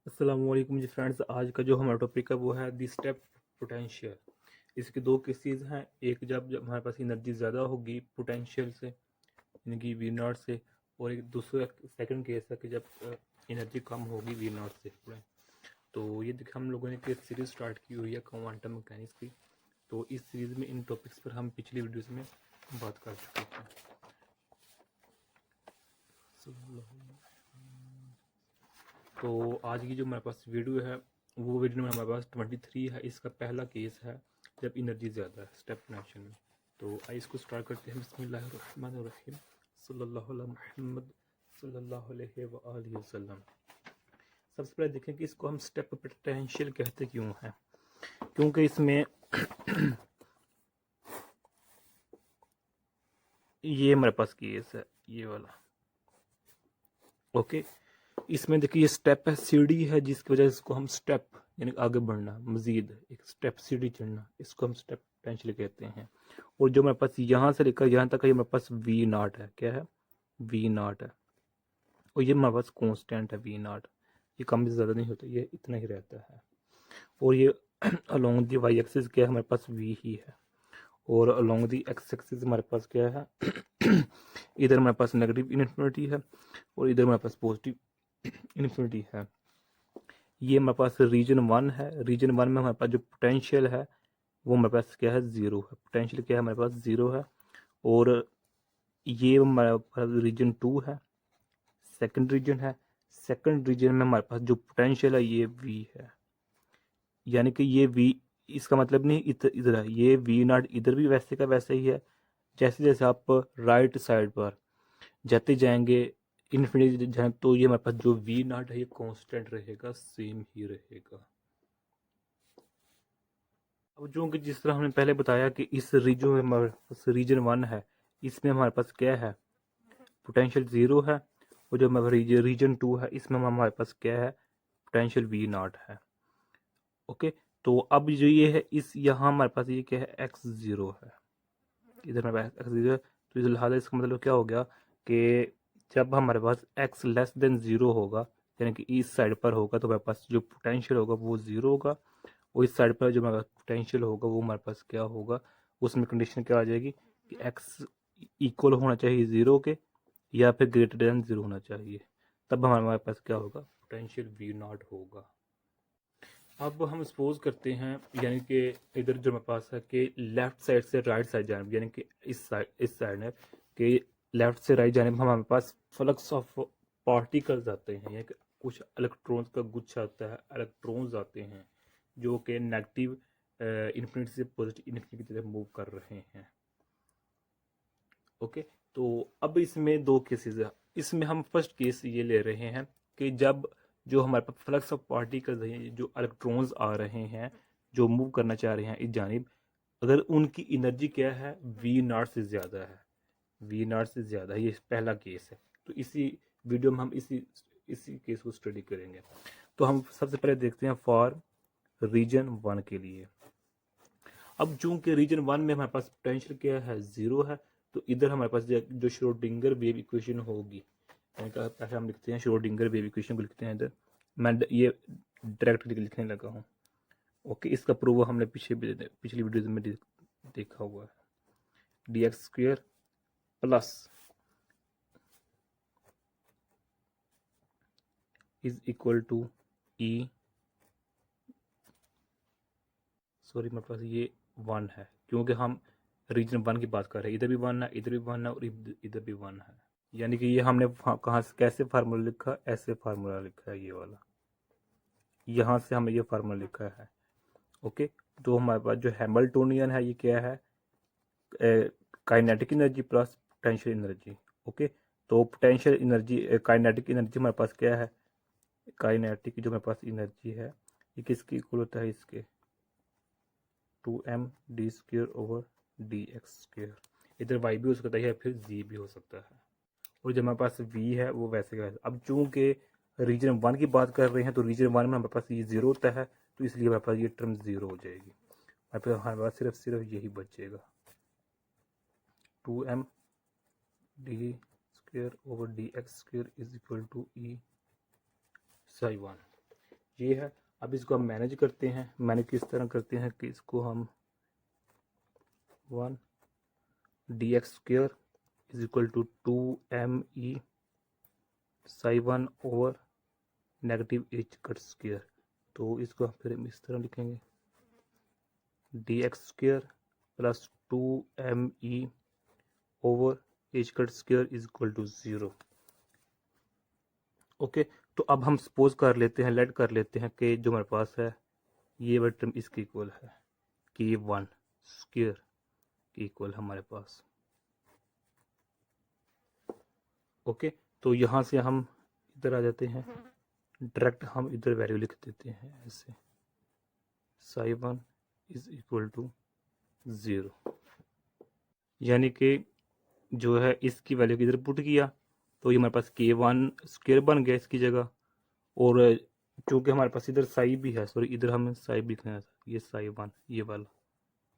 अस्सलामुअलैकुम जी फ्रेंड्स। आज का जो हमारा टॉपिक है वो है दी स्टेप पोटेंशियल। इसके दो केसेस हैं। एक जब हमारे पास एनर्जी ज़्यादा होगी पोटेंशियल से, यानी कि वी नॉट से, और एक दूसरा सेकंड केस है कि जब एनर्जी कम होगी वी नॉट से। तो ये देखिए हम लोगों ने एक सीरीज़ स्टार्ट की हुई है क्वांटम मैकेनिक्स की। तो इस सीरीज़ में इन टॉपिक्स पर हम पिछली वीडियोज़ में बात कर चुके हैं। तो आज की जो हमारे पास वीडियो है वो वीडियो में हमारे पास 23 है। इसका पहला केस है जब एनर्जी ज़्यादा है स्टेप पोटेंशियल में। तो आइए इसको स्टार्ट करते हैं। बिस्मिल्लाहिर्रहमानिर्रहीम सल्लल्लाहु अला मुहम्मद सल्लल्लाहु अलैहि वआलिहि वसल्लम। सबसे पहले देखें कि इसको हम स्टेप पोटेंशियल कहते क्यों हैं। क्योंकि इसमें ये हमारे पास केस है ये वाला। ओके, इसमें देखिए ये स्टेप है, सीढ़ी है, जिसकी वजह से इसको हम स्टेप यानी आगे बढ़ना, मजीद एक स्टेप सीढ़ी चढ़ना, इसको हम स्टेप पोटेंशियल कहते हैं। और जो मेरे पास यहाँ से लेकर यहाँ तक है ये मेरे पास वी नॉट है। क्या है? वी नॉट है। और ये मेरे पास कांस्टेंट है वी नॉट। ये कम से ज़्यादा नहीं होता, ये इतना ही रहता है। और ये अलोंग दी वाई एक्सिस क्या है, हमारे पास वी ही है। और अलोंग दी एक्स एक्सिस हमारे पास क्या है इधर हमारे पास नेगेटिव इन्फिनिटी है और इधर हमारे पास पॉजिटिव इन्फिनिटी है। ये हमारे पास रीजन 1 है। रीजन 1 में हमारे पास जो पोटेंशियल है वो हमारे पास क्या है, ज़ीरो है। पोटेंशियल क्या है, हमारे पास ज़ीरो है। और ये हमारे पास रीजन 2 है, सेकंड रीजन है। सेकंड रीजन में हमारे पास जो पोटेंशियल है ये वी है। यानी कि ये वी, इसका मतलब नहीं इधर है, ये वी नॉट इधर भी वैसे का वैसे ही है। जैसे जैसे आप राइट साइड पर जाते जाएंगे इन्फिनिटी जाए तो ये हमारे पास जो वी नॉट है ये कांस्टेंट रहेगा, सेम ही रहेगा। अब जो कि जिस तरह हमने पहले बताया कि इस रीजन में हमारे पास रीजन 1 है, इसमें हमारे पास क्या है, पोटेंशियल ज़ीरो है। और जो हमारा रीजन 2 है इसमें हमारे पास क्या है, पोटेंशियल वी नॉट है। ओके, तो अब जो ये है इस यहाँ हमारे पास ये क्या है, एक्स ज़ीरो है। इधर हमारे पास एक्स ज़ीरो है। तो इस लिहाजा इसका मतलब क्या हो गया कि जब हमारे पास एक्स लेस देन ज़ीरो होगा, यानी कि इस साइड पर होगा, तो हमारे पास जो पोटेंशियल होगा वो ज़ीरो होगा। और इस साइड पर जो हमारा पोटेंशियल होगा वो हमारे पास क्या होगा, उसमें कंडीशन क्या आ जाएगी कि एक्स इक्वल होना चाहिए ज़ीरो के या फिर ग्रेटर देन ज़ीरो होना चाहिए। तब हमारे पास क्या होगा, पोटेंशियल वी नॉट होगा। अब हम सपोज करते हैं, यानी कि इधर जो हमारे पास है कि लेफ्ट साइड से राइट साइड जाने, यानी कि इस साइड है कि लेफ्ट से राइट जाने में हमारे पास फ्लक्स ऑफ पार्टिकल्स आते हैं, यानी कि कुछ इलेक्ट्रॉन्स का गुच्छा आता है, इलेक्ट्रॉन्स आते हैं जो कि नेगेटिव इन्फिनिटी से पॉजिटिव इन्फिनिटी की तरफ मूव कर रहे हैं। ओके, तो अब इसमें दो केसेस है। इसमें हम फर्स्ट केस ये ले रहे हैं कि जब जो हमारे पास फ्लक्स ऑफ पार्टिकल्स हैं, जो इलेक्ट्रॉन्स आ रहे हैं जो मूव करना चाह रहे हैं इस जानिब, अगर उनकी एनर्जी क्या है, वी नॉट से ज़्यादा है। वी नॉट से ज़्यादा है, ये पहला केस है। तो इसी वीडियो में हम इसी इसी केस को स्टडी करेंगे। तो हम सबसे पहले देखते हैं फॉर रीजन 1 के लिए। अब चूंकि रीजन 1 में हमारे पास पोटेंशियल क्या है, ज़ीरो है, तो इधर हमारे पास जो श्रोडिंगर वेव इक्वेशन होगी, यानी कि पहले हम लिखते हैं श्रोडिंगर वेव इक्वेशन को लिखते हैं इधर। मैं ये डायरेक्ट लिखने लगा हूँ। ओके, इसका प्रूव हमने पिछली वीडियो में देखा हुआ है। D X square plus is equal to E, sorry मेरे पास ये 1 है क्योंकि हम रीजन 1 की बात कर रहे हैं। इधर भी 1 है, इधर भी 1 है और इधर भी 1 है। यानी कि ये हमने कहाँ से कैसे फार्मूला लिखा, ऐसे फार्मूला लिखा है ये वाला, यहाँ से हमने ये फार्मूला लिखा है। ओके, तो हमारे पास जो हैमिल्टोनियन है ये क्या है, kinetic energy plus potential energy. Okay, तो पोटेंशियल एनर्जी काइनेटिक एनर्जी हमारे पास क्या है, काइनेटिक जो हमारे पास एनर्जी है ये किसकी इक्वल होता है, इसके 2m D square over D X square. इधर y भी हो सकता है फिर z भी हो सकता है। और जो हमारे पास v है वो वैसे का वैसे। अब चूंकि रीजन 1 की बात कर रहे हैं तो रीजन 1 में हमारे पास ये ज़ीरो होता है, तो इसलिए हमारे पास ये टर्म ज़ीरो हो जाएगी। हमारे पास सिर्फ यही बचेगा, 2m D square over D X square is equal to E psi 1। ये है। अब इसको हम मैनेज करते हैं। मैनेज किस तरह करते हैं कि इसको हम 1 dx square is equal to 2me psi 1 over negative H cut square. तो इसको फिर हम इस तरह लिखेंगे dx square plus 2me over H cut square is equal to 0। Okay, तो अब हम सपोज कर लेते हैं, लेट कर लेते हैं कि जो हमारे पास है ये वाला टर्म इसके इक्वल है कि 1 स्क्वायर के इक्वल हमारे पास। ओके, तो यहाँ से हम इधर आ जाते हैं, डायरेक्ट हम इधर वैल्यू लिख देते हैं ऐसे साई 1 इज इक्वल टू 0, यानी कि जो है इसकी वैल्यू इधर पुट किया तो ये हमारे पास k1 स्क्वायर बन गया इसकी जगह। और चूंकि हमारे पास इधर साई भी है, सॉरी इधर हमें साई भी लिखना है, ये साई 1 ये वाला।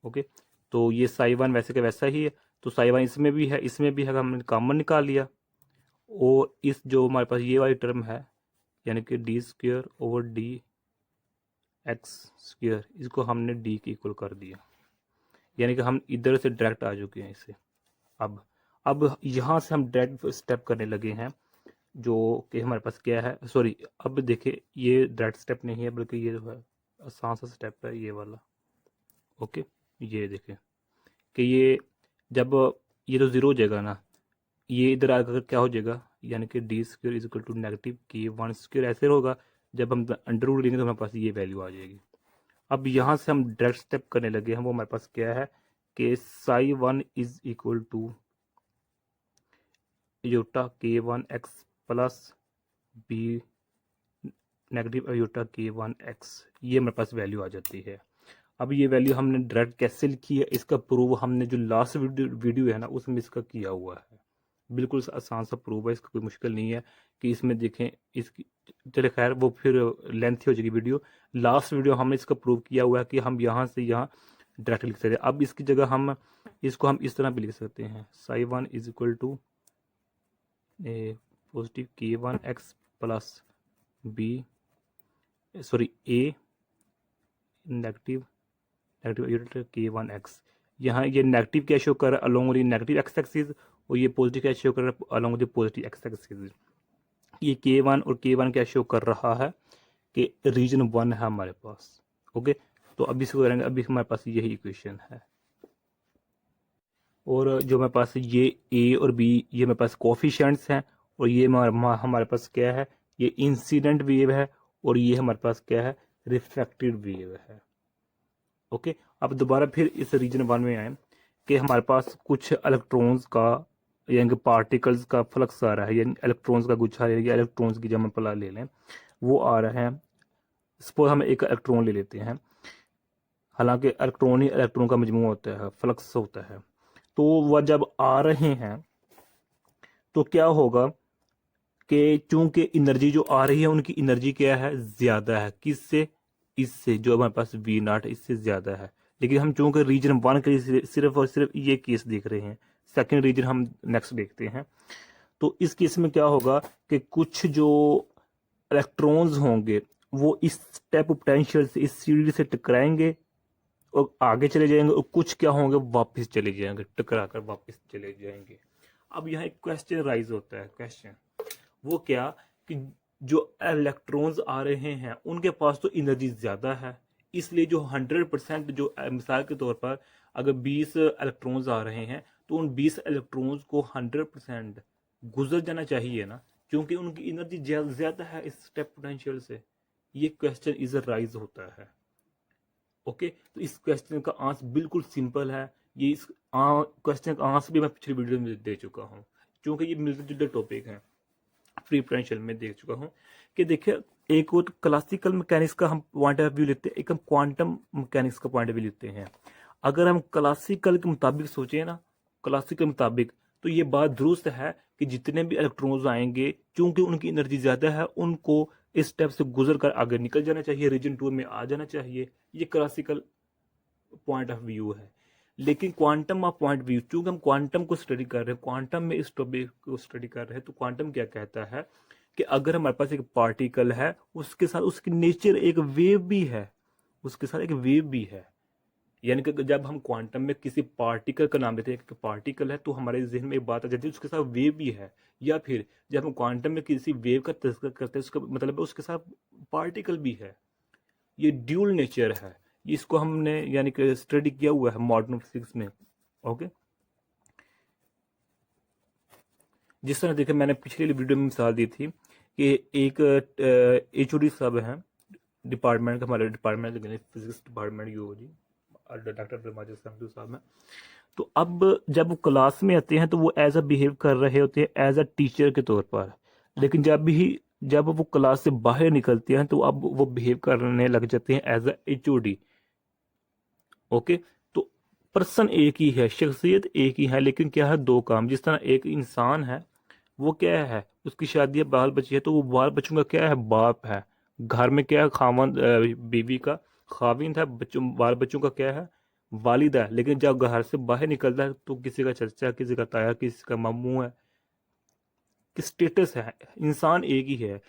ओके, तो ये साई 1 वैसे का वैसा ही है, तो साई 1 इसमें भी है, इसमें भी है, हमने कॉमन निकाल लिया। और इस जो हमारे पास ये वाली टर्म है यानी कि D square over D x square, इसको हमने डी के इक्वल कर दिया, यानी कि हम इधर से डायरेक्ट आ चुके हैं इसे। अब यहाँ से हम डायरेक्ट स्टेप करने लगे हैं, जो कि हमारे पास क्या है, सॉरी अब देखिए ये डायरेक्ट स्टेप नहीं है बल्कि ये जो है आसान सा स्टेप है ये वाला। ओके, ये देखें कि ये जब ये तो 0 हो जाएगा ना, ये इधर आकर क्या हो जाएगा, यानी कि D square is equal to negative k1 square ऐसे होगा। जब हम अंडर रूट लेंगे तो हमारे पास ये वैल्यू आ जाएगी। अब यहाँ से हम डायरेक्ट स्टेप करने लगे हैं, वो हमारे पास क्या है कि psi 1 is equal to iota k1 x plus B negative iota k1 x, ये हमारे पास वैल्यू आ जाती है। अब ये वैल्यू हमने डायरेक्ट कैसे लिखी है, इसका प्रूव हमने जो लास्ट वीडियो है ना उसमें इसका किया हुआ है। बिल्कुल आसान सा प्रूव है, इसका कोई मुश्किल नहीं है कि इसमें देखें इसकी, चले खैर वो फिर लेंथी हो जाएगी वीडियो। लास्ट वीडियो हमने इसका प्रूव किया हुआ है कि हम यहाँ से यहाँ डायरेक्ट लिख सकते हैं। अब इसकी जगह हम इसको हम इस तरह भी लिख सकते हैं psi 1 is equal to positive k1 x plus B sorry A negative k1 x। यहाँ ये नेगेटिव क्या शो कर रहा है along with negative x axis, और ये पॉजिटिव क्या शो कर रहा है along with positive x axis. ये k1 और k1 क्या शो कर रहा है कि रीजन 1 है हमारे पास। ओके, तो अभी इसको करेंगे, अभी हमारे पास यही इक्वेशन है। और जो हमारे पास ये a और b ये हमारे पास कोफिशिएंट्स हैं, और ये हमारे पास क्या है, ये इंसिडेंट वेव है, और ये हमारे पास क्या है, रिफ्लेक्टेड वेव है। ओके, अब दोबारा फिर इस रीजन 1 में आए कि हमारे पास कुछ इलेक्ट्रॉन्स का यानी कि पार्टिकल्स का फ्लक्स आ रहा है, यानी इलेक्ट्रॉन्स का गुच्छा या इलेक्ट्रॉन्स की जब पला ले लें वो आ रहे हैं। सपोज हम एक इलेक्ट्रॉन ले लेते हैं, हालांकि इलेक्ट्रॉन ही इलेक्ट्रॉन का मजमू होता है, फ्लक्स होता है। तो वह जब आ रहे हैं तो क्या होगा कि चूंकि एनर्जी जो आ रही है उनकी एनर्जी क्या है, ज्यादा है, किससे, इससे जो हमारे पास V0 है इससे ज्यादा है। लेकिन हम चूंकि रीजन 1 के लिए सिर्फ और सिर्फ ये केस देख रहे हैं, सेकंड रीजन हम नेक्स्ट देखते हैं। तो इस केस में क्या होगा कि कुछ जो इलेक्ट्रॉन्स होंगे वो इस स्टेप पोटेंशियल से, इस सीढ़ी से टकराएंगे और आगे चले जाएंगे, और कुछ क्या होंगे वापस चले जाएंगे, टकरा कर वापस चले जाएंगे। अब यहाँ एक क्वेश्चन राइज होता है, क्वेश्चन वो क्या कि जो इलेक्ट्रॉन्स आ रहे हैं उनके पास तो एनर्जी ज्यादा है, इसलिए जो 100% जो मिसाल के तौर पर अगर 20 इलेक्ट्रॉन्स आ रहे हैं तो उन 20 इलेक्ट्रॉन्स को 100% गुजर जाना चाहिए ना, क्योंकि उनकी एनर्जी ज्यादा है इस स्टेप पोटेंशियल से। ये क्वेश्चन इज राइज होता है। ओके, तो इस क्वेश्चन का आंसर बिल्कुल सिंपल है। ये इस क्वेश्चन का आंसर भी मैं पिछली वीडियो में दे चुका हूँ, क्योंकि ये मिलते जुलते टॉपिक हैं, फ्री पोटेंशियल में देख चुका हूँ। कि देखिए एक और क्लासिकल मैकेनिक्स का हम पॉइंट ऑफ व्यू लेते हैं, एक हम क्वांटम मैकेनिक्स का पॉइंट ऑफ व्यू लेते हैं। अगर हम क्लासिकल के मुताबिक सोचें ना, क्लासिकल के मुताबिक, तो ये बात दुरुस्त है कि जितने भी इलेक्ट्रॉन्स आएंगे चूंकि उनकी एनर्जी ज्यादा है उनको इस स्टेप से गुजर कर आगे निकल जाना चाहिए, रीजन 2 में आ जाना चाहिए। ये क्लासिकल पॉइंट ऑफ व्यू है। लेकिन क्वांटम ऑफ पॉइंट व्यू, चूंकि हम क्वांटम को स्टडी कर रहे हैं, क्वांटम में इस टॉपिक को स्टडी कर रहे हैं, तो क्वांटम क्या कहता है कि अगर हमारे पास एक पार्टिकल है, उसके साथ उसकी नेचर एक वेव भी है, उसके साथ एक वेव भी है। यानी कि जब हम क्वांटम में किसी पार्टिकल का नाम लेते हैं कि पार्टिकल है, तो हमारे जहन में एक बात आ जाती है उसके साथ वेव भी है। या फिर जब हम क्वांटम में किसी वेव का तस्करा करते हैं, उसका मतलब है उसके साथ पार्टिकल भी है। ये ड्यूल नेचर है। इसको हमने यानी कि स्टडी किया हुआ है मॉडर्न फिजिक्स में। ओके, जिस तरह देखिए मैंने पिछली वीडियो में मिसाल दी थी कि एक HOD साहब हैं डिपार्टमेंट, हमारे department physics department UOG, doctor Brahmaji Sandhu साहब हैं। तो अब जब वो क्लास में आते हैं तो वो एज अ बिहेव कर रहे होते हैं एज अ टीचर के तौर पर, लेकिन जब वो क्लास से बाहर निकलते हैं तो अब वो बिहेव करने लग जाते हैं एज अ HOD। ओके, तो पर्सन एक ही है, शख्सियत एक ही है, लेकिन क्या है दो काम। जिस तरह एक इंसान है, वो क्या है, उसकी शादी है, बाल बच्चे है, तो वो बाल बच्चों का क्या है, बाप है। घर में क्या है, खामन बीवी का खाविंद है, बच्चों बाल बच्चों का क्या है, वालिद है। लेकिन जब घर से बाहर निकलता है तो किसी का चचा, किसी का ताया, किसी का मामू है, कि स्टेटस है, इंसान एक ही है।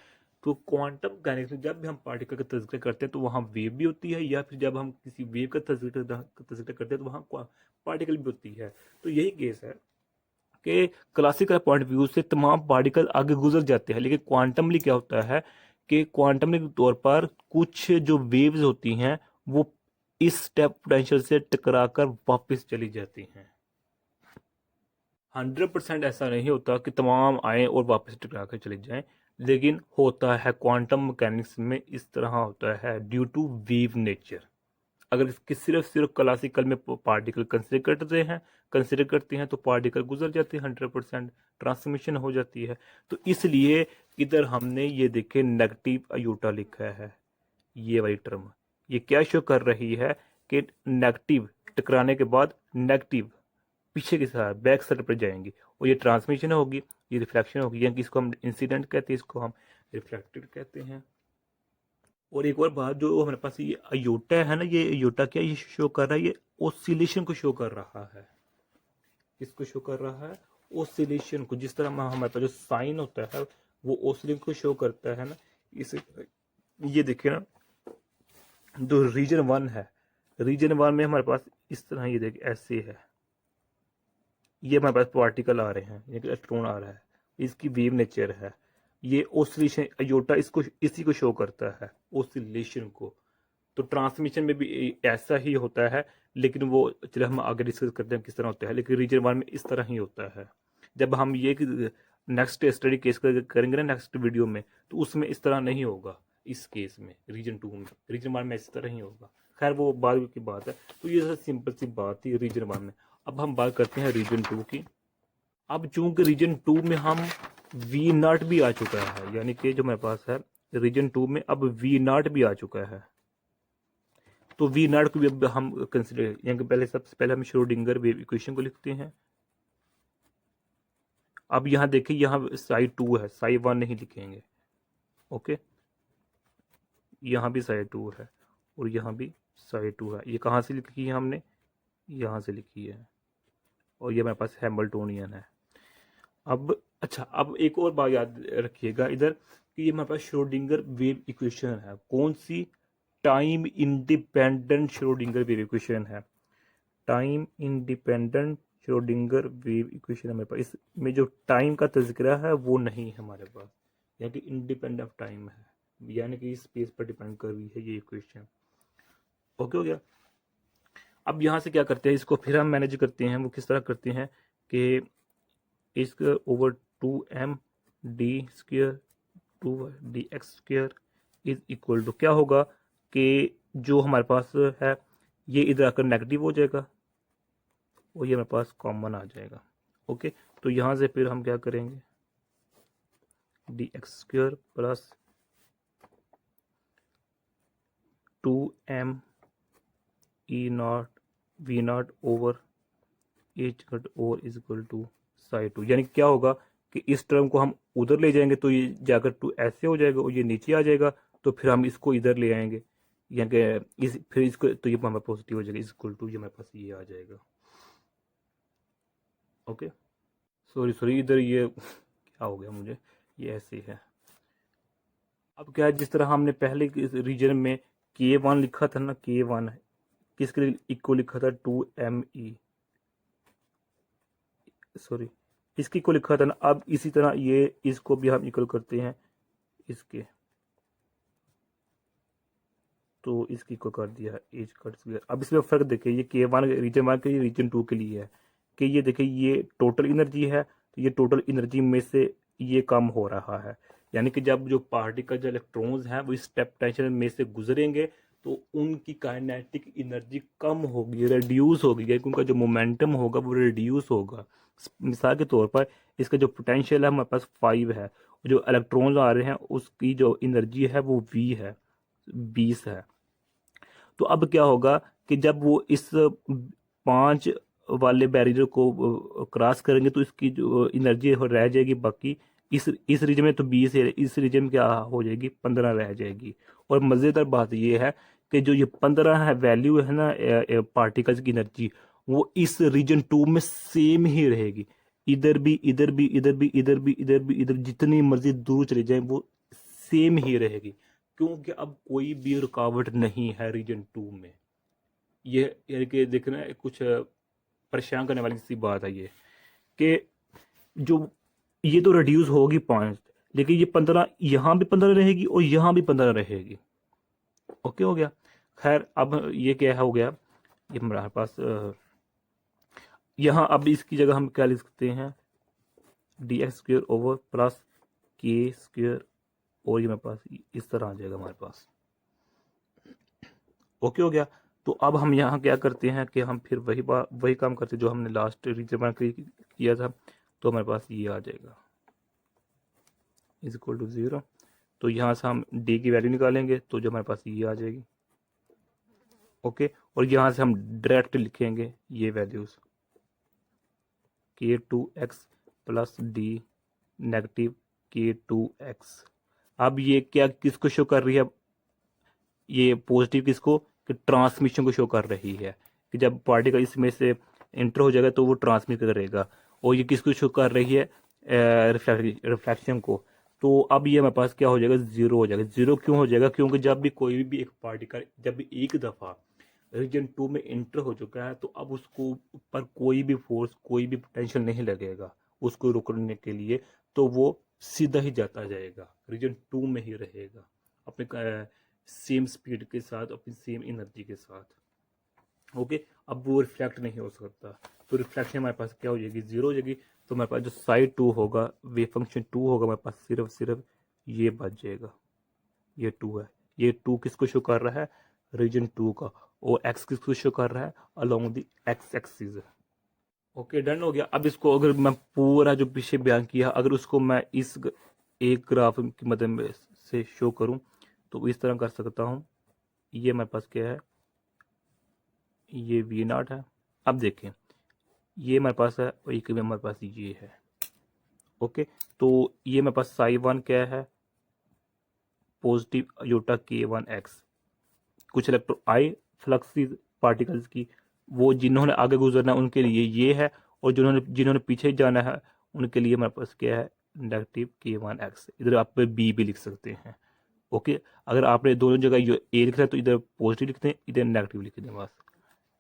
तो क्वांटम मैकेनिक्स में जब भी हम पार्टिकल का तज़किरा करते हैं तो वहाँ वेव भी होती है, या फिर जब हम किसी वेव का तज़किरा करते हैं तो वहाँ पार्टिकल भी होती है। तो यही केस है कि क्लासिकल पॉइंट व्यू से तमाम पार्टिकल आगे गुजर जाते हैं, लेकिन क्वांटमली क्या होता है कि क्वांटमली तौर पर कुछ जो वेव्स होती हैं वो इस स्टेप पोटेंशियल से टकराकर वापस चली जाती हैं। 100% ऐसा नहीं होता कि तमाम आए और वापस टकरा कर चले जाएं, लेकिन होता है क्वांटम मैकेनिक्स में इस तरह होता है ड्यू टू वेव नेचर। अगर इसकी सिर्फ क्लासिकल में पार्टिकल कंसिडर करते हैं तो पार्टिकल गुजर जाते हैं, 100% ट्रांसमिशन हो जाती है। तो इसलिए इधर हमने ये देखे नेगेटिव अयोटा लिखा है, ये वाली टर्म, ये क्या शो कर रही है कि नेगेटिव टकराने के बाद नेगेटिव पीछे की साइड बैक साइड पर जाएंगी, और ये ट्रांसमिशन होगी, ये रिफ्लेक्शन होगी, यानी कि इसको हम इंसिडेंट कहते हैं, इसको हम रिफ्लेक्टेड कहते हैं। और एक और बात, जो हमारे पास ये अयोटा है ना, ये अयोटा क्या ये शो कर रहा है, ये ओसिलेशन को शो कर रहा है। किसको शो कर रहा है, ओसिलेशन को। जिस तरह हमारे पास जो साइन होता है वो ओसिलेशन को शो करता है ना, इस ये देखिए ना, जो रीजन 1 है, रीजन 1 में हमारे पास इस तरह ये देखिए ऐसे है, ये हमारे पास पार्टिकल आ रहे हैं, इलेक्ट्रॉन आ रहा है, इसकी वेव नेचर है। ये ओसिलेशन अयोटा इसको इसी को शो करता है, ओसिलेशन को। तो ट्रांसमिशन में भी ऐसा ही होता है, लेकिन वो चलिए हम आगे डिस्कस करते हैं किस तरह होता है, लेकिन रीजन 1 में इस तरह ही होता है। जब हम ये नेक्स्ट स्टडी केस करेंगे ना नेक्स्ट वीडियो में, तो उसमें इस तरह नहीं होगा। इस केस में रीजन 2 में, रीजन 1 में इस तरह ही होगा। खैर वो बाद की बात है। तो ये सिंपल सी बात थी रीजन 1 में। अब हम बात करते हैं रीजन 2 की। अब चूंकि रीजन 2 में हम वी नॉट भी आ चुका है, यानी कि जो मेरे पास है रीजन 2 में अब वी नॉट भी आ चुका है, तो वी नॉट को भी अब हम कंसिडर, यानी कि पहले सबसे पहले हम श्रोडिंगर वेव इक्वेशन को लिखते हैं। अब यहाँ देखिए, यहाँ साइड 2 है, साइड 1 नहीं लिखेंगे। ओके, यहाँ भी साइड 2 है और यहाँ भी साइड 2 है। ये कहाँ से लिखी है हमने, यहाँ से लिखी है, और ये मेरे पास हैमिल्टोनियन है। अब अच्छा, अब एक और बात याद रखिएगा इधर कि ये मेरे पास श्रोडिंगर वेव इक्वेशन है। कौन सी, time independent Schrodinger wave equation है। Time independent Schrodinger wave equation है मेरे पास। इसमें जो टाइम का तज़किरा है वो नहीं है हमारे पास, यानी कि इंडिपेंडेंट ऑफ टाइम है, यानी कि स्पेस पर डिपेंड कर रही है ये इक्वेशन। ओके हो गया। अब यहाँ से क्या करते हैं, इसको फिर हम मैनेज करते हैं। वो किस तरह करते हैं कि इसका ओवर 2m डी स्क्र 2 dx² इज इक्वल टू क्या होगा कि जो हमारे पास है ये इधर आकर नेगेटिव हो जाएगा और ये मेरे पास कॉमन आ जाएगा। ओके, तो यहाँ से फिर हम क्या करेंगे, dx² plus 2m e0 v0 over H घट over is equal to side 2। यानी क्या होगा कि इस टर्म को हम उधर ले जाएंगे तो ये जाकर 2 ऐसे हो जाएगा और ये नीचे आ जाएगा, तो फिर हम इसको इधर ले आएंगे, यानी कि फिर इसको, तो ये हमारे पॉजिटिव हो जाएगा, इज इक्वल टू ये हमारे पास ये आ जाएगा। ओके, सॉरी इधर ये क्या हो गया मुझे, ये ऐसे है। अब क्या है, जिस तरह हमने पहले रीजन में K1 लिखा था ना, K1 किसके लिए इक्वल लिखा था, 2ME, सॉरी इसकी को लिखा था ना। अब इसी तरह ये इसको भी हम इक्वल करते हैं इसके, तो इसकी को कर दिया एज कट स्क्वायर। अब इसमें फर्क देखिए, ये K1 रीजन 1 के लिए, रीजन 2 के लिए है कि ये देखिए ये टोटल एनर्जी है, तो ये टोटल एनर्जी में से ये कम हो रहा है, यानी कि जब जो पार्टिकल जो इलेक्ट्रॉन्स हैं वो इस स्टेप टेंशन में से गुजरेंगे तो उनकी काइनेटिक एनर्जी कम होगी, रिड्यूस होगी, क्योंकि उनका जो मोमेंटम होगा वो रिड्यूस होगा। मिसाल के तौर पर इसका जो पोटेंशियल है हमारे पास 5 है, जो इलेक्ट्रॉन्स आ रहे हैं उसकी जो एनर्जी है वो V है, 20 है। तो अब क्या होगा कि जब वो इस 5 वाले बैरियर को क्रॉस करेंगे तो इसकी जो एनर्जी रह जाएगी बाकी, इस रीजन में तो 20 है, इस रीजन में क्या हो जाएगी, 15 रह जाएगी। और मज़ेदार बात ये है कि जो ये 15 है वैल्यू है ना पार्टिकल्स की एनर्जी, वो इस रीजन 2 में सेम ही रहेगी। इधर भी, इधर भी, इधर भी, इधर भी, इधर भी, इधर जितनी मर्जी दूर चले जाए वो सेम ही रहेगी, क्योंकि अब कोई भी रुकावट नहीं है रीजन 2 में। ये यानी कि देखना कुछ परेशान करने वाली सी बात है ये, कि जो ये तो रिड्यूस होगी 5, लेकिन ये 15 यहाँ भी 15 रहेगी और यहाँ भी 15 रहेगी। ओके हो गया। खैर अब ये क्या हो गया, ये हमारे पास यहाँ अब इसकी जगह हम क्या लिख सकते हैं, dx² ओवर प्लस k², और ये मेरे पास इस तरह आ जाएगा हमारे पास। ओके हो गया। तो अब हम यहाँ क्या करते हैं कि हम फिर वही काम करते हैं जो हमने लास्ट रीजन किया था। तो हमारे पास ये आ जाएगा इज इक्वल टू 0। तो यहाँ से हम d की वैल्यू निकालेंगे तो जो हमारे पास ये आ जाएगी। ओके, और यहाँ से हम डायरेक्ट लिखेंगे ये values, K2x plus d negative K2x। अब ये क्या किसको शो कर रही है, ये पॉजिटिव किसको, कि ट्रांसमिशन को शो कर रही है, कि जब पार्टिकल इसमें से इंटर हो जाएगा तो वो ट्रांसमिट करेगा। और ये किसको शो कर रही है, रिफ्लेक्शन को। तो अब ये हमारे पास क्या हो जाएगा, 0 हो जाएगा। 0 क्यों हो जाएगा, क्योंकि जब भी कोई भी एक पार्टिकल जब भी एक दफ़ा रीजन 2 में इंटर हो चुका है तो अब उसको ऊपर कोई भी फोर्स, कोई भी पोटेंशियल नहीं लगेगा उसको रोकने के लिए, तो वो सीधा ही जाता जाएगा, रीजन 2 में ही रहेगा अपने सेम स्पीड के साथ, अपनी सेम एनर्जी के साथ। ओके, अब वो रिफ्लेक्ट नहीं हो सकता, तो रिफ्लेक्शन हमारे पास क्या हो जाएगी, 0 हो जाएगी। तो हमारे पास जो साइड 2 होगा, वे फंक्शन 2 होगा हमारे पास, सिर्फ ये बच जाएगा, ये 2 है। ये 2 किसको शो कर रहा है, रीजन 2 का, और x किसको शो कर रहा है, along the x axis. Okay, done हो गया। अब इसको अगर मैं पूरा जो पीछे बयान किया, अगर उसको मैं इस एक ग्राफ की मदद से शो करूं तो इस तरह कर सकता हूं। ये मेरे पास क्या है, ये V0 है। अब देखें, ये मेरे पास है और एक मेरे पास ये है। ओके, तो ये मेरे पास psi1 क्या है, पॉजिटिव अयोटा K1x। कुछ इलेक्ट्रो आई फ्लक्स पार्टिकल्स की, वो जिन्होंने आगे गुजरना है उनके लिए ये है, और जिन्होंने पीछे जाना है उनके लिए मेरे पास क्या है, नेगेटिव K1x। इधर आप बी भी लिख सकते हैं। ओके, अगर आपने दोनों जगह ए लिखना है तो इधर पॉजिटिव लिखते हैं, इधर नेगेटिव लिख दें बस।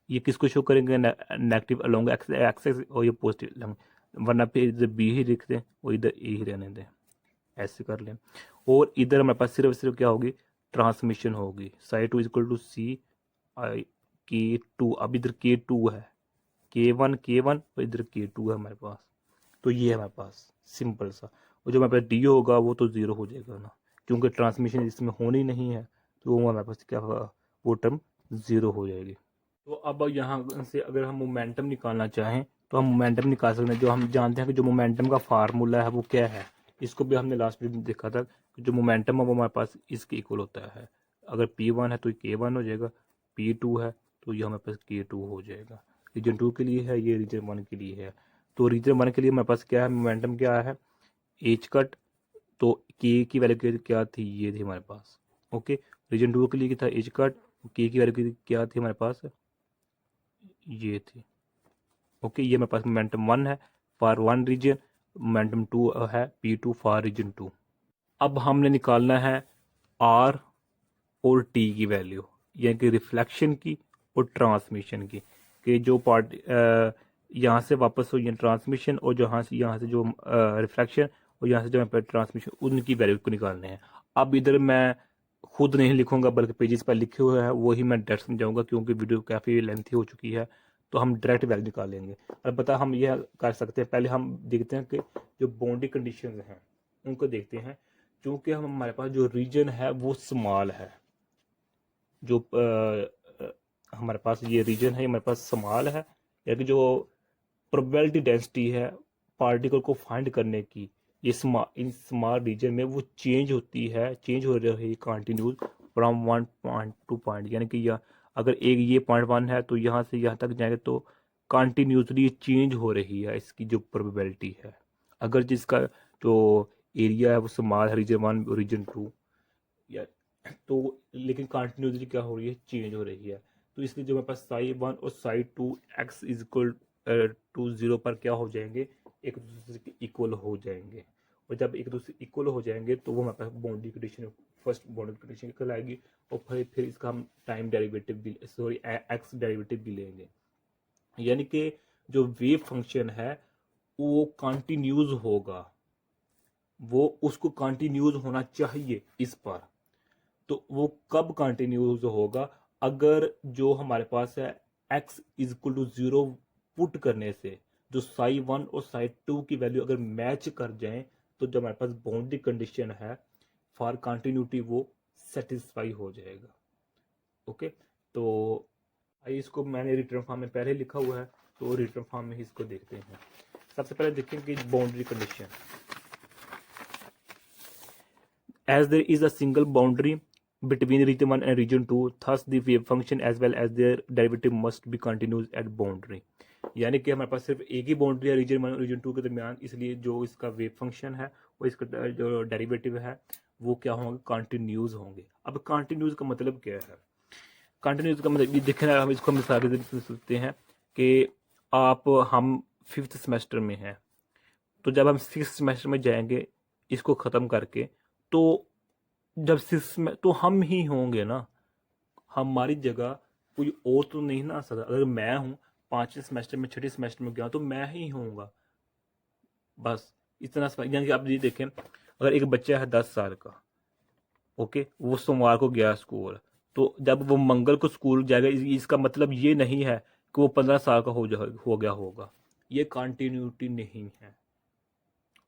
ये किसको शो करेंगे, नेगेटिव अलोंग एक्सेस, और ये पॉजिटिव, वरना फिर इधर बी ही लिख दें और इधर ए ही रहने दें, ऐसे कर लें। और इधर हमारे पास सिर्फ क्या होगी, ट्रांसमिशन होगी, psi2 equal to C I K2। अब इधर K2 है, K1 और इधर K2 है हमारे पास। तो ये है हमारे पास सिंपल सा। और जो हमारे पास डी होगा वो तो 0 हो जाएगा ना, क्योंकि ट्रांसमिशन इसमें होनी नहीं है, तो वो हमारे पास क्या होगा, वो टर्म 0 हो जाएगी। तो अब यहाँ से अगर हम मोमेंटम निकालना चाहें तो हम मोमेंटम निकाल सकते हैं। जो हम जानते हैं कि जो मोमेंटम का फार्मूला है वो क्या है, इसको भी हमने लास्ट में देखा था कि जो मोमेंटम है वो हमारे पास इसके इक्वल होता है। अगर P1 है तो K1 हो जाएगा, P2 है तो ये हमारे पास K2 हो जाएगा। रीजन 2 के लिए है, ये रीजन 1 के लिए है। तो रीजन 1 के लिए हमारे पास क्या है, मोमेंटम क्या है, एच कट। तो के की वैल्यू क्या थी, ये थी हमारे पास। ओके, रीजन 2 के लिए क्या था, एच कट। के की वैल्यू क्या थी हमारे पास, ये थी। ओके, ये मेरे पास मोमेंटम 1 है फॉर 1 रीजन, मोमेंटम 2 है P2 फॉर रीजन 2। अब हमने निकालना है आर और टी की वैल्यू, यानी कि रिफ्लेक्शन की और ट्रांसमिशन की, कि जो पार्ट यहाँ से वापस हो, ट्रांसमिशन, और यहाँ से जो रिफ्लेक्शन, और यहाँ से जो ट्रांसमिशन, उनकी वैल्यू को निकालने हैं। अब इधर मैं खुद नहीं लिखूंगा, बल्कि पेजेस पर लिखे हुए हैं वही मैं डायरेक्ट समझाऊंगा, क्योंकि वीडियो काफ़ी लेंथी हो चुकी है, तो हम डायरेक्ट वैल्यू निकालेंगे। अलबत्ता हम यह कर सकते हैं, पहले हम देखते हैं कि जो बाउंड्री कंडीशंस हैं उनको देखते हैं। क्योंकि हमारे पास जो रीजन है वो स्मॉल है, जो हमारे पास ये रीजन है हमारे पास स्मॉल है, या कि जो प्रोबेबिलिटी डेंसिटी है पार्टिकल को फाइंड करने की, ये इन स्मॉल रीजन में वो चेंज होती है, चेंज हो रही है continuous from one point two point, यानी कि यह अगर एक ये पॉइंट वन है तो यहाँ से यहाँ तक जाएंगे तो कंटिन्यूसली चेंज हो रही है इसकी जो प्रोबेबिलिटी है। अगर जिसका जो एरिया है वो स्मॉल है, रीजन वन रीजन टू, या तो लेकिन कंटिन्यूसली क्या हो रही है, चेंज हो रही है। तो इसलिए जो मेरे पास साई वन और psi two X is equal to zero पर क्या हो जाएंगे, एक दूसरे के इक्वल हो जाएंगे। और जब एक दूसरे इक्वल हो जाएंगे तो वो हमारे पास boundary condition, first boundary condition निकल आएगी। और फिर इसका हम टाइम डेरिवेटिव भी, सॉरी एक्स डेरिवेटिव भी लेंगे, यानी कि जो वेव फंक्शन है वो कंटिन्यूज होगा, वो उसको कंटिन्यूज होना चाहिए इस पर। तो वो कब कंटिन्यूज होगा, अगर जो हमारे पास है x is equal to zero put करने से जो साई वन और साई टू की वैल्यू अगर मैच कर जाएं, तो जो हमारे पास बाउंड्री कंडीशन है फॉर कंटिन्यूटी वो सेटिस्फाई हो जाएगा। ओके, तो इसको मैंने रिटर्न फॉर्म में पहले लिखा हुआ है, तो रिटर्न फॉर्म में ही इसको देखते हैं। सबसे पहले देखेंगे boundary condition. As there is a single boundary between region 1 and region 2, thus the wave function as well as their derivative must be continuous at boundary। यानी कि हमारे पास सिर्फ एक ही बाउंड्री है रीजन 1 और रीजन 2 के दरमियान, इसलिए जो इसका वेव फंक्शन है वो इसका जो डेरिवेटिव है वो क्या होंगे, कंटिन्यूज होंगे। अब कंटिन्यूज का मतलब क्या है, कंटिन्यूज का मतलब ये देखना, हम इसको मिसाल के जरिए सकते हैं कि हम 5th सेमेस्टर में हैं, तो जब हम 6th सेमेस्टर में जाएंगे इसको ख़त्म करके, तो जब 6th में तो हम ही होंगे ना, हमारी जगह कोई और तो नहीं ना आ सकता। अगर मैं हूँ 5वें सेमेस्टर में 6ठे सेमेस्टर में गया तो मैं ही होऊंगा, बस इतना। यानी कि आप ये देखें, अगर एक बच्चा है 10 साल का, ओके, वो सोमवार को गया स्कूल, तो जब वो मंगल को स्कूल जाएगा, इसका मतलब ये नहीं है कि वो 15 साल का हो गया होगा, ये कंटिन्यूटी नहीं है।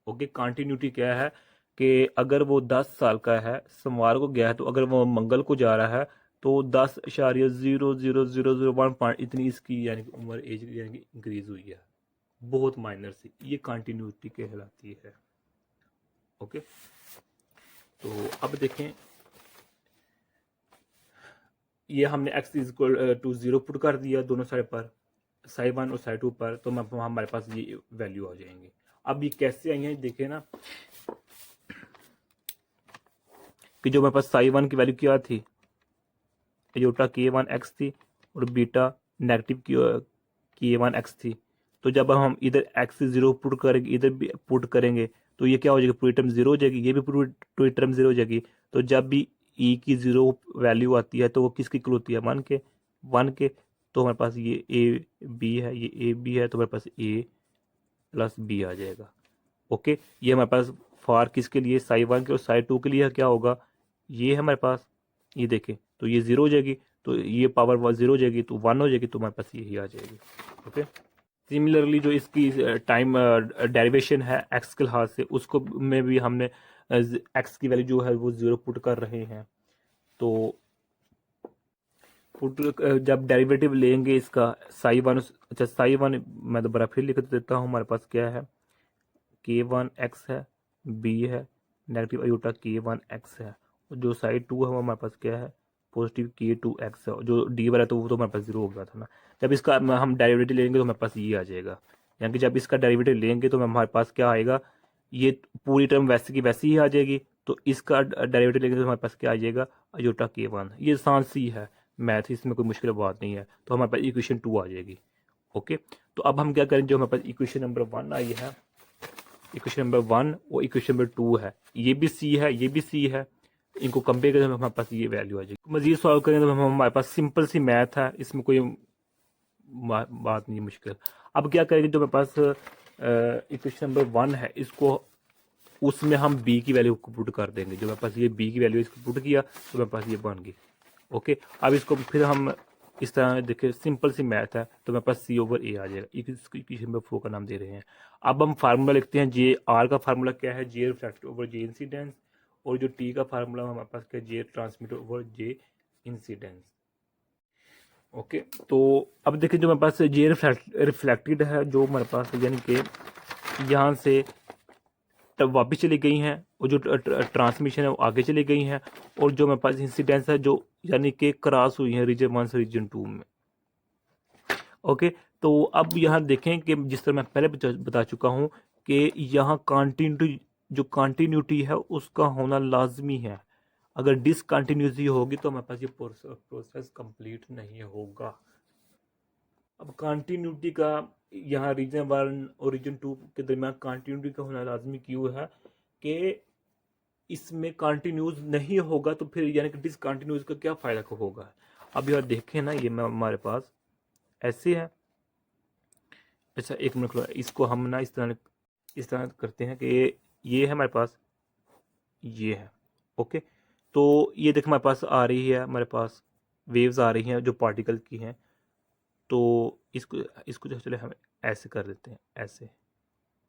ओके, कंटिन्यूटी क्या है कि अगर वो 10 साल का है, सोमवार को गया है, तो अगर वो मंगल को जा रहा है तो 10.000001 पॉइंट इतनी इसकी यानी कि उम्र एज यानी कि इंक्रीज हुई है, बहुत माइनर सी, ये कंटिन्यूटी कहलाती है। ओके, तो अब देखें, ये हमने x is equal to 0 put कर दिया दोनों साइड पर, साई वन और साई टू पर, तो हमारे पास ये वैल्यू आ जाएंगे। अब ये कैसे आई है देखें ना, कि जो मेरे पास साई वन की वैल्यू क्या थी, योटा के वन एक्स थी, और बीटा नेगेटिव के वन एक्स थी। तो जब हम इधर एक्स 0 पुट करेंगे, इधर भी पुट करेंगे, तो ये क्या हो जाएगी, पूरी टर्म 0 हो जाएगी, ये भी पूरी टर्म 0 हो जाएगी। तो जब भी ई की 0 वैल्यू आती है तो वो किसकी इक्वल होती है, 1 के। तो हमारे पास ये ए बी है, ये ए बी है, तो हमारे पास ए प्लस बी आ जाएगा। ओके, ये हमारे पास फॉर किसके लिए, साई वन के और साई टू के लिए क्या होगा, ये हमारे पास, ये देखें, तो ये 0 हो जाएगी, तो ये पावर 0 हो जाएगी, तो 1 हो जाएगी, तो हमारे पास यही आ जाएगी। ओके, सिमिलरली जो इसकी टाइम डेरिवेशन है एक्स के लिहाज से, उसको में भी हमने एक्स की वैल्यू जो है वो 0 पुट कर रहे हैं। तो जब डेरिवेटिव लेंगे इसका साई वन, अच्छा साई वन मैं दोबारा फिर लिख देता हूँ, हमारे पास क्या है, के वन एक्स है, बी है, नेगेटिव अयोटा के वन एक्स है, और जो साइड टू है हमारे पास क्या है, पॉजिटिव के टू एक्स है। जो डी वाला तो वो तो हमारे पास 0 हो गया था ना। जब इसका हम डेरिवेटिव लेंगे तो हमारे पास ये आ जाएगा, यानी कि जब इसका डेरिवेटिव लेंगे तो हमारे पास क्या आएगा, ये पूरी टर्म वैसे की वैसी ही आ जाएगी। तो इसका डेरिवेटिव लेंगे तो हमारे पास क्या आ जाएगा, अयोटा के वन। ये आसान सी है मैथ, इसमें कोई मुश्किल बात नहीं है। तो हमारे पास इक्वेशन 2 आ जाएगी। ओके, तो अब हम क्या करें, जो हमारे पास इक्वेशन नंबर 1 आई है, इक्वेशन नंबर 1 और इक्वेशन नंबर 2 है, ये भी सी है, ये भी सी है, इनको कंपेयर करें तो हमारे पास ये वैल्यू आ जाएगी। मजीद सॉल्व करेंगे तो हमारे पास सिंपल सी मैथ है, इसमें कोई बात नहीं मुश्किल। अब क्या करेंगे, जो मेरे पास इक्वेशन नंबर 1 है, इसको उसमें हम बी की वैल्यू को पुट कर देंगे। जो मेरे पास ये बी की वैल्यू इसको पुट किया तो मेरे पास ये बन गई। ओके, अब इसको फिर हम इस तरह देखिए, सिंपल सी मैथ है, तो मेरे पास सी ओवर ए आ जाएगा। इक्वेशन नंबर 4 का नाम दे रहे हैं। अब हम फार्मूला लिखते हैं, जे आर का फार्मूला क्या है, जे रिफ्लेक्टेड ओवर जे इंसिडेंस, और जो टी का फार्मूला हमारे पास क्या है, जे ट्रांसमिटेड ओवर जे इंसिडेंस। ओके, तो अब देखिए जो मेरे पास जे रिफ्लेक्टेड है, जो हमारे पास यानी कि यहाँ से तब वापस चली गई हैं, और जो ट्रांसमिशन है वो आगे चली गई हैं, और जो मेरे पास इंसिडेंस है जो यानी कि क्रॉस हुई है रीजन 1 से रीजन 2 में। ओके, तो अब यहाँ देखें कि जिस तरह मैं पहले बता चुका हूँ कि यहाँ कंटिन्यूटी, जो कंटिन्यूटी है उसका होना लाजमी है। अगर डिसकंटिन्यूटी होगी तो हमारे पास ये प्रोसेस कंप्लीट नहीं होगा। अब कंटिन्यूटी का यहाँ रीजन 1 और रीजन 2 के दरमियान कंटिन्यूटी का होना लाजमी क्यों है कि इसमें कंटिन्यूस नहीं होगा तो फिर यानी कि डिसकंटिन्यूस का क्या फ़ायदा होगा। अब यार देखें ना, ये हमारे पास ऐसे है। अच्छा एक मिनट, इसको हम ना इस तरह करते हैं कि ये है हमारे पास, ये है। ओके, तो ये देख हमारे पास आ रही है, हमारे पास वेव्स आ रही हैं जो पार्टिकल की हैं। तो इसको इसको जो चले हम ऐसे कर देते हैं, ऐसे।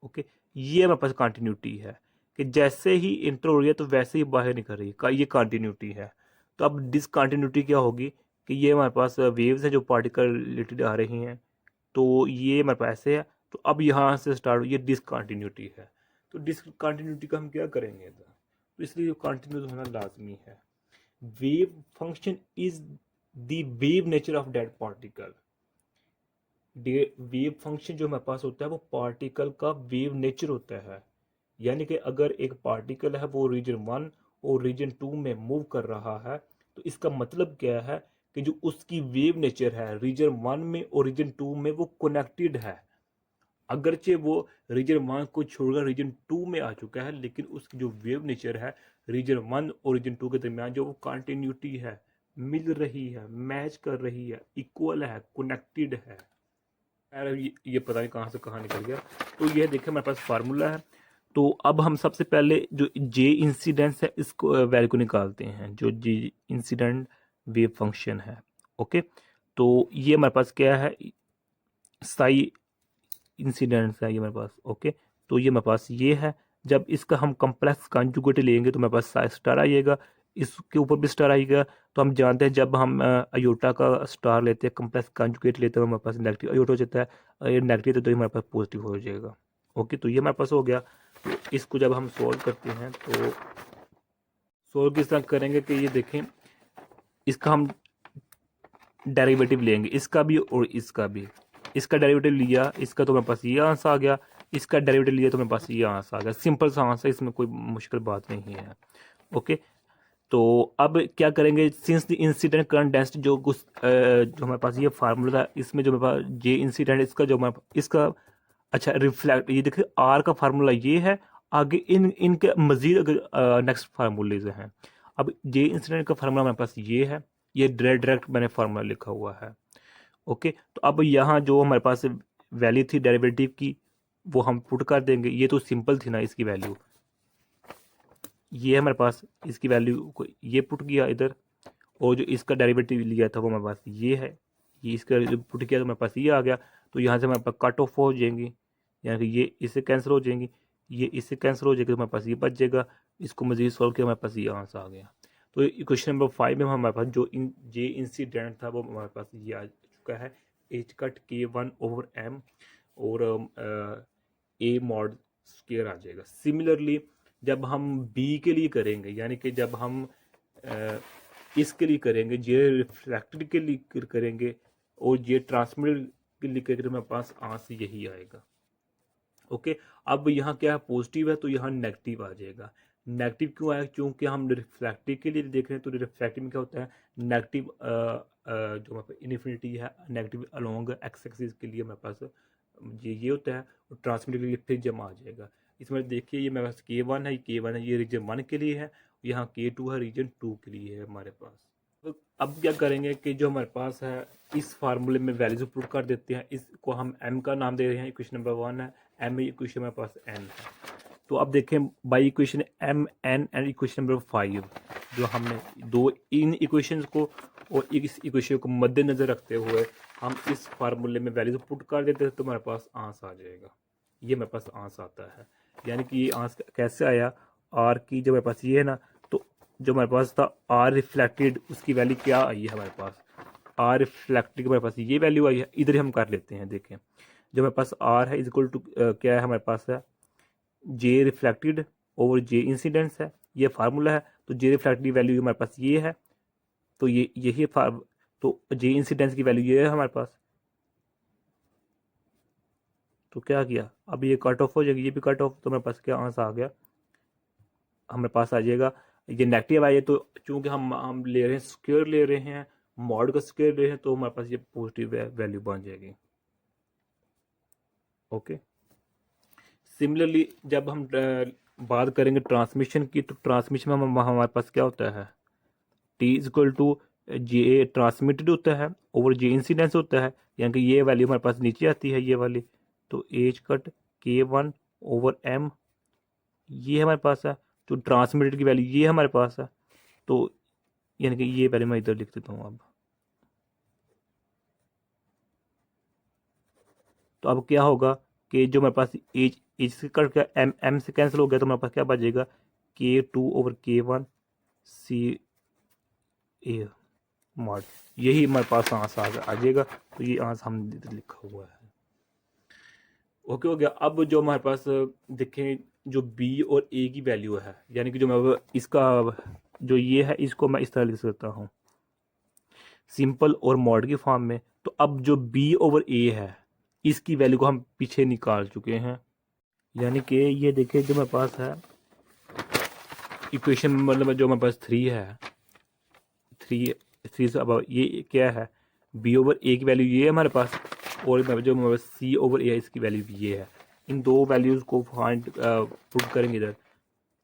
ओके, ये हमारे पास कंटिन्यूटी है कि जैसे ही इंटर हो रही है तो वैसे ही बाहर निकल रही है, ये कंटिन्यूटी है। तो अब डिसकंटिन्यूटी क्या होगी कि ये हमारे पास वेव्स हैं जो पार्टिकल रिलेटेड आ रही हैं, तो ये हमारे पास ऐसे है। तो अब यहाँ से स्टार्ट, ये डिसकंटिन्यूटी है। तो डिसकंटिन्यूटी का हम क्या करेंगे, तो इसलिए कंटिन्यूस होना लाजमी है। Wave function is the wave nature of that particle. Wave function जो हमारे पास होता है वो पार्टिकल का वेव नेचर होता है। यानी कि अगर एक पार्टिकल है वो रीजन 1 और रीजन 2 में मूव कर रहा है, तो इसका मतलब क्या है कि जो उसकी वेव नेचर है रीजन 1 में और रीजन 2 में वो कनेक्टेड है। अगरचे वो रीजन 1 को छोड़कर रीजन 2 में आ चुका है, लेकिन उसकी जो वेव नेचर है रीजन 1 और रीजन 2 के दरमियान जो वो कंटिन्यूटी है, मिल रही है, मैच कर रही है, इक्वल है, कनेक्टेड है। ये पता नहीं कहाँ से कहाँ निकल गया। तो ये देखिए हमारे पास फार्मूला है। तो अब हम सबसे पहले जो जे इंसिडेंस है इसको वैल्यू को निकालते हैं, जो जे इंसिडेंट वेव फंक्शन है। ओके, तो ये हमारे पास क्या है, साई इंसिडेंट्स है ये हमारे पास। ओके, तो ये हमारे पास ये है। जब इसका हम कॉम्प्लेक्स कॉन्जुगेट लेंगे तो हमारे पास साई स्टार आइएगा, इसके ऊपर भी स्टार आएगा। तो हम जानते हैं जब हम अयोटा का स्टार लेते हैं, कॉम्प्लेक्स कॉन्जुगेट लेते हैं, हमारे पास नेगेटिव अयोटा हो जाता है। ये नेगेटिव तो ये हमारे पास पॉजिटिव हो जाएगा। ओके, तो ये हमारे पास हो गया। तो इसको जब हम सोल्व करते हैं तो सोल्व किस तरह करेंगे कि ये देखें, इसका हम डेरिवेटिव लेंगे, इसका भी और इसका भी। इसका डेरिवेटिव लिया, इसका तो मेरे पास ये आंसर आ गया, इसका डेरिवेटिव लिया तो मेरे पास ये आंसर आ गया। सिंपल सा आंसर, इसमें कोई मुश्किल बात नहीं है। ओके, तो अब क्या करेंगे, since the incident current density जो जो हमारे पास ये फार्मूला था, इसमें जो मेरे पास जे इंसिडेंट, इसका जो हमारे इसका अच्छा रिफ्लेक्ट, ये देखिए आर का फार्मूला ये है। आगे इनके मजीद अगर नेक्स्ट फार्मूलेज हैं। अब जे इंसिडेंट का फार्मूला हमारे पास ये है, ये डायरेक्ट मैंने फार्मूला लिखा हुआ है। ओके, तो अब यहाँ जो हमारे पास वैल्यू थी डेरिवेटिव की वो हम पुट कर देंगे। ये तो सिंपल थी ना, इसकी वैल्यू ये हमारे पास, इसकी वैल्यू को ये पुट किया इधर, और जो इसका डेरिवेटिव लिया था वो हमारे पास ये है, ये इसका पुट किया तो हमारे पास ये आ गया। तो यहाँ से हमारे पास कट ऑफ हो जाएंगी, यानी कि ये इससे कैंसिल हो जाएंगी, ये इससे कैंसिल हो जाएगा, तो हमारे पास ये बच जाएगा। इसको मजीद सॉल्व किया, हमारे पास ये आंसर आ गया। तो क्वेश्चन नंबर 5 में हमारे पास जो जे इंसिडेंट था वो हमारे पास ये आ चुका है, एच कट K1/m और ए मॉड स्क्वायर आ जाएगा। सिमिलरली जब हम बी के लिए करेंगे, यानी कि जब हम इसके लिए करेंगे, जे रिफ्लेक्टेड के लिए करेंगे और जे ट्रांसमिटेड के लिए करेंगे, तो हमारे पास आंसर यही आएगा। ओके, अब यहाँ क्या है, पॉजिटिव है तो यहाँ नेगेटिव आ जाएगा। नेगेटिव क्यों आया, क्योंकि हम रिफ्लेक्टिव के लिए देख रहे हैं। तो रिफ्लेक्टिव में क्या होता है, नेगेटिव जो हमारे पास इन्फिनिटी है, नेगेटिव अलोंग एक्स एक्सिस के लिए हमारे पास ये होता है, और ट्रांसमिट के लिए फिर जमा आ जाएगा। इसमें देखिए ये मेरे पास K1 है, K1 है, ये रीजन 1 के लिए है, यहाँ K2 है, रीजन 2 के लिए है हमारे पास। तो अब क्या करेंगे कि जो हमारे पास है इस फार्मूले में वैल्यूज पुट कर देते हैं। इसको हम m का नाम दे रहे हैं, इक्वेशन नंबर 1 है, m इक्वेशन हमारे पास n है। तो अब देखें by equation m n and equation number 5 जो हमने दो इन इक्वेशंस को और इस इक्वेशन को मद्देनजर रखते हुए हम इस फार्मूले में वैल्यूज पुट कर देते हैं तो हमारे पास आंसर आ जाएगा। ये मेरे पास आंसर आता है, यानी कि ये आंसर कैसे आया, आर की जो मेरे पास ये है ना, तो जो हमारे पास था आर रिफ्लेक्टेड उसकी वैल्यू क्या आई है हमारे पास, आर रिफ्लेक्टेड हमारे पास ये वैल्यू आई है। इधर ही हम कर लेते हैं, देखें जो हमारे पास आर है इक्वल टू क्या है हमारे पास है जे रिफ्लेक्टेड ओवर जे इंसिडेंट्स है, ये फार्मूला है। तो जे रिफ्लेक्टेड वैल्यू हमारे पास ये है, तो ये यही तो जे इंसिडेंस की वैल्यू ये है हमारे पास। तो क्या किया, अब ये कट ऑफ हो जाएगी, ये भी कट ऑफ, तो मेरे पास क्या आंसर आ गया, हमारे पास आ जाएगा ये नेगेटिव आइए। तो चूंकि हम ले रहे हैं स्क्वायर ले रहे हैं, मॉड का स्क्वायर ले रहे हैं, तो हमारे पास ये पॉजिटिव वैल्यू बन जाएगी। ओके, सिमिलरली जब हम बात करेंगे ट्रांसमिशन की, तो ट्रांसमिशन में हमारे पास क्या होता है, T is equal to J transmitted होता है ओवर जे इंसिडेंस होता है, यानी कि ये वैल्यू हमारे पास नीचे आती है ये वाली। तो H cut K1 over M ये हमारे पास है, जो ट्रांसमिटेड की वैल्यू ये हमारे पास है। तो यानी कि ये पहले मैं इधर लिख देता हूँ अब। तो अब क्या होगा कि जो मेरे पास एच एच से कट गया, M से कैंसिल हो गया, तो मेरे पास क्या बचेगा K2 over K1 C A mod, यही हमारे पास आंसर आ जाएगा। तो ये आंसर हम लिखा हुआ है। ओके हो गया। अब जो हमारे पास देखें जो बी और ए की वैल्यू है, यानी कि जो मैं इसका जो ये है इसको मैं इस तरह लिख सकता हूँ सिंपल और मॉड की फॉर्म में। तो अब जो बी ओवर ए है इसकी वैल्यू को हम पीछे निकाल चुके हैं, यानी कि ये देखिए जो मेरे पास है इक्वेशन मतलब जो मेरे पास 3 है, 3 से अब ये क्या है, बी ओवर ए की वैल्यू ये है हमारे पास, और जो हमारे पास सी ओवर ए है इसकी वैल्यू भी ये है। इन दो वैल्यूज़ को फाइंड पुट करेंगे इधर,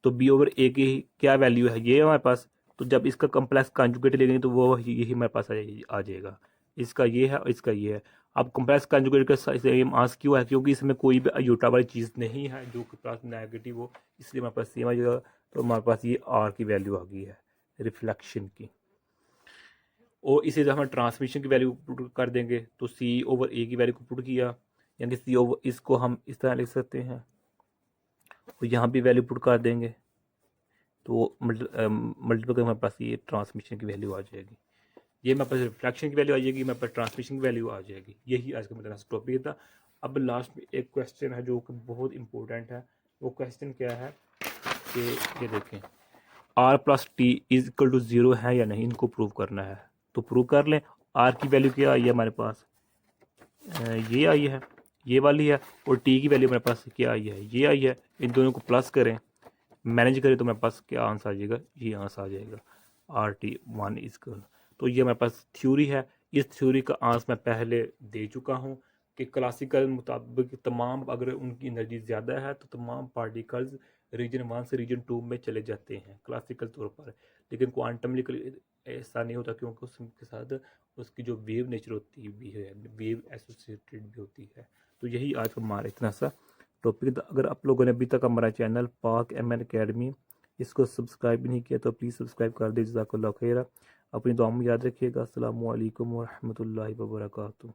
तो बी ओवर ए की क्या वैल्यू है ये है हमारे पास। तो जब इसका कम्प्लेक्स कॉन्जुगेट लेंगे तो वो यही हमारे पास आ जाएगा, इसका ये है और इसका ये है। अब कम्प्लेक्स कॉन्जुगेट का सेम आंसर क्यों है, क्योंकि इसमें कोई भी अयूटा वाली चीज़ नहीं है जो कि प्लस नेगेटिव हो, इसलिए हमारे पास सेम आ जाएगा। तो हमारे पास ये आर की वैल्यू आ गई है रिफ्लेक्शन की। और इसी तरह हम ट्रांसमिशन की वैल्यू पुट कर देंगे, तो सी ओवर ए की वैल्यू को पुट किया, यानी सी ओवर इसको हम इस तरह लिख सकते हैं, और यहाँ भी वैल्यू पुट कर देंगे, तो मल्टीपल कर हमारे पास ये ट्रांसमिशन की वैल्यू आ जाएगी, ये मेरे पास रिफ्लेक्शन की वैल्यू आ जाएगी, मेरे पास ट्रांसमिशन की वैल्यू आ जाएगी। यही आज का मेरा टॉपिक था। अब लास्ट में एक क्वेश्चन है जो कि बहुत इंपॉर्टेंट है। वो क्वेश्चन क्या है कि ये देखें R plus T is equal to 0 है या नहीं, इनको प्रूव करना है। तो प्रूव कर लें। आर की वैल्यू क्या आई है हमारे पास, ये आई है, ये वाली है, और टी की वैल्यू मेरे पास क्या आई है, ये आई है। इन दोनों को प्लस करें, मैनेज करें, तो मेरे पास क्या आंसर आ जाएगा, ये आंसर आ जाएगा RT1 इक्वल। तो ये मेरे पास थ्योरी है। इस थ्योरी का आंसर मैं पहले दे चुका हूँ कि क्लासिकल मुताबिक तमाम अगर उनकी एनर्जी ज़्यादा है तो तमाम पार्टिकल्स रीजन 1 से रीजन 2 में चले जाते हैं क्लासिकल तौर पर। लेकिन क्वांटमली ऐसा नहीं होता, क्योंकि उसके साथ उसकी जो वेव नेचर होती भी है, वेव एसोसिएटेड भी होती है। तो यही आज का हमारा इतना सा टॉपिक। अगर आप लोगों ने अभी तक हमारा चैनल पाक MN अकेडमी इसको सब्सक्राइब नहीं किया तो प्लीज़ सब्सक्राइब कर दीजिए। जज़ाकल्लाह खैरा। अपनी दुआ में याद रखिएगा। अस्सलामु अलैकुम व रहमतुल्लाहि व बरकातुहू।